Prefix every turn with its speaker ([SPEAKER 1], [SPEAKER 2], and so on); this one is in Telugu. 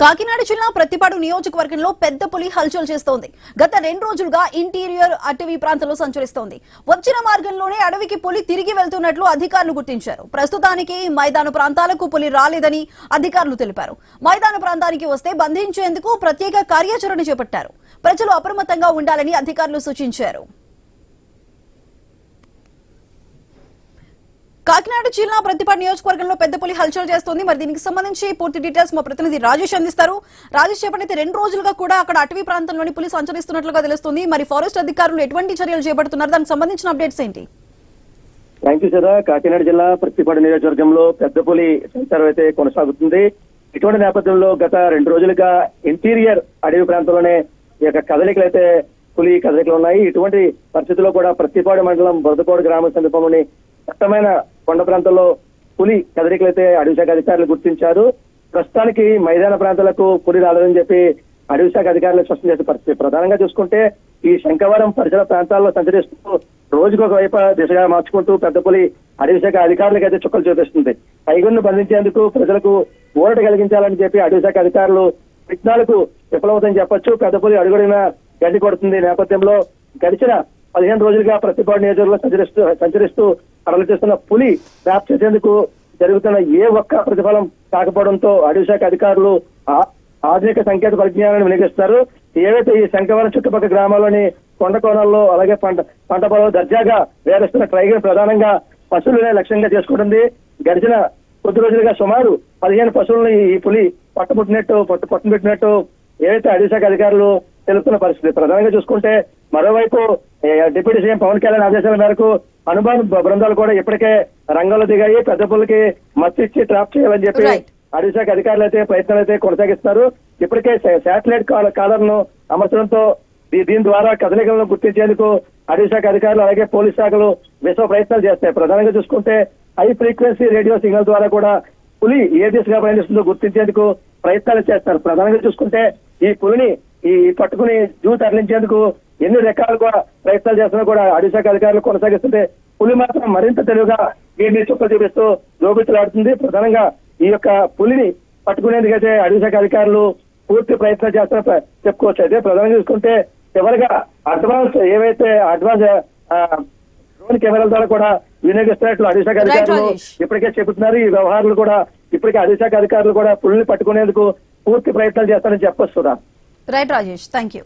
[SPEAKER 1] కాకినాడ జిల్లా ప్రతిపాడు నియోజకవర్గంలో పెద్ద పులి హల్చల్ చేస్తోంది. గత 2 రోజులుగా ఇంటీరియర్ అటవీ ప్రాంతంలో సంచరిస్తోంది. వచ్చిన మార్గంలోనే అడవికి పులి తిరిగి వెళ్తున్నట్లు అధికారులు గుర్తించారు. ప్రస్తుతానికి మైదాన ప్రాంతాలకు పులి రాలేదని అధికారులు తెలిపారు. మైదాన ప్రాంతానికి వస్తే బంధించేందుకు ప్రత్యేక కార్యాచరణ చేపట్టారు. ప్రజలు అప్రమత్తంగా ఉండాలని అధికారులు సూచించారు. కాకినాడ జిల్లా ప్రతిపాడు నియోజకవర్గంలో పెద్ద పులి హల్చల్ చేస్తోంది. మరి దీనికి సంబంధించి పూర్తి డీటెయిల్స్ మా ప్రతినిధి రాజేష్ అందిస్తారు. రాజేష్, చెప్పండి, 2 రోజులుగా కూడా అక్కడ అటవీ ప్రాంతంలోని పులి సంచరిస్తున్నట్లుగా తెలుస్తుంది. మరి ఫారెస్ట్ అధికారులు ఎటువంటి చర్యలు చేపడుతున్నారు? దానికి సంబంధించిన అప్డేట్స్ ఏంటి?
[SPEAKER 2] థ్యాంక్ యూ సదా. కాకినాడ జిల్లా ప్రతిపాడు నియోజకవర్గంలో పెద్ద పులి సంచారం అయితే కొనసాగుతుంది. ఇటువంటి నేపథ్యంలో గత 2 రోజులుగా ఇంటీరియర్ అడవి ప్రాంతంలోనే ఈ యొక్క కదలికలు అయితే పులి కదలికలు ఉన్నాయి. ఇటువంటి పరిస్థితుల్లో కూడా ప్రతిపాడు మండలం బొరదపాడు గ్రామ సమీపంలోని దట్టమైన కొండ ప్రాంతంలో పులి కదలికలు అయితే అడవి శాఖ అధికారులు గుర్తించారు. ప్రస్తుతానికి మైదాన ప్రాంతాలకు పులి రాలేదని చెప్పి అడవి శాఖ అధికారులు స్పష్టం చేసే పరిస్థితి. ప్రధానంగా చూసుకుంటే ఈ శంఖవరం పరిసర ప్రాంతాల్లో సంచరిస్తూ రోజుకు ఒక వైపు దిశగా మార్చుకుంటూ పెద్ద పులి అడవి శాఖ అధికారులకు అయితే చుక్కలు చూపిస్తుంది. టైగర్ను బంధించేందుకు ప్రజలకు ఊరట కలిగించాలని చెప్పి అడవి శాఖ అధికారులు విఘ్నాలకు విఫలమవుతాయని చెప్పొచ్చు. పెద్ద పులి అడుగుడిన గడ్డి కొడుతుంది. నేపథ్యంలో గడిచిన 15 రోజులుగా ప్రతిపాడు నియోజకవర్గంలో సంచరిస్తూ అమలు చేస్తున్న పులి ట్రాప్ చేసేందుకు జరుగుతున్న ఏ ఒక్క ప్రతిఫలం కాకపోవడంతో అడవి శాఖ అధికారులు ఆధునిక సంకేత పరిజ్ఞానాన్ని వినియోగిస్తారు. ఏవైతే ఈ శంఖవరం చుట్టుపక్కల గ్రామాల్లోని కొండ కోణాల్లో అలాగే పంట పొలంలో దర్జాగా వేరేస్తున్న టైగర్ ప్రధానంగా పశువులనే లక్ష్యంగా చేసుకుంటుంది. గడిచిన కొద్ది రోజులుగా సుమారు 15 పశువులను ఈ పులి పట్టుబెట్టినట్టు ఏవైతే అడవి శాఖ అధికారులు తెలుస్తున్న పరిస్థితి. ప్రధానంగా చూసుకుంటే మరోవైపు డిప్యూటీ సీఎం పవన్ కళ్యాణ్ ఆదేశాల మేరకు అనుబంధ బృందాలు కూడా ఇప్పటికే రంగంలో దిగాయి. పెద్ద పులికి మత్తు ఇచ్చి ట్రాప్ చేయాలని చెప్పి అడవి శాఖ అధికారులు అయితే ప్రయత్నాలు అయితే కొనసాగిస్తున్నారు. ఇప్పటికే శాటిలైట్ కాలర్ ను అమర్చడంతో దీని ద్వారా కదలికలను గుర్తించేందుకు అడవి శాఖ అధికారులు అలాగే పోలీస్ శాఖలు విశ్వ ప్రయత్నాలు చేస్తాయి. ప్రధానంగా చూసుకుంటే హై ఫ్రీక్వెన్సీ రేడియో సిగ్నల్ ద్వారా కూడా పులి ఏ దిశగా ప్రయాణిస్తుందో గుర్తించేందుకు ప్రయత్నాలు చేస్తారు. ప్రధానంగా చూసుకుంటే ఈ పులిని పట్టుకుని జూ తరలించేందుకు ఎన్ని రకాలుగా ప్రయత్నాలు చేస్తున్నా కూడా అడవి శాఖ అధికారులు కొనసాగిస్తుంటే పులి మాత్రం మరింత తెలివిగా వీటిని చుక్కలు చూపిస్తూ దోపితులాడుతుంది. ప్రధానంగా ఈ యొక్క పులిని పట్టుకునేందుకైతే అడవి శాఖ అధికారులు పూర్తి ప్రయత్నాలు చేస్తున్నా చెప్పుకోవచ్చు. అయితే ప్రధానంగా చూసుకుంటే చివరిగా అడ్వాన్స్ డ్రోన్ కెమెరాల ద్వారా కూడా వినియోగిస్తున్నట్లు అడవి శాఖ అధికారులు ఇప్పటికే చెబుతున్నారు. ఈ వ్యవహారాలు కూడా ఇప్పటికే అడవి శాఖ అధికారులు కూడా పులిని పట్టుకునేందుకు పూర్తి ప్రయత్నాలు చేస్తారని చెప్పొచ్చు.
[SPEAKER 1] Right Rajesh, thank you.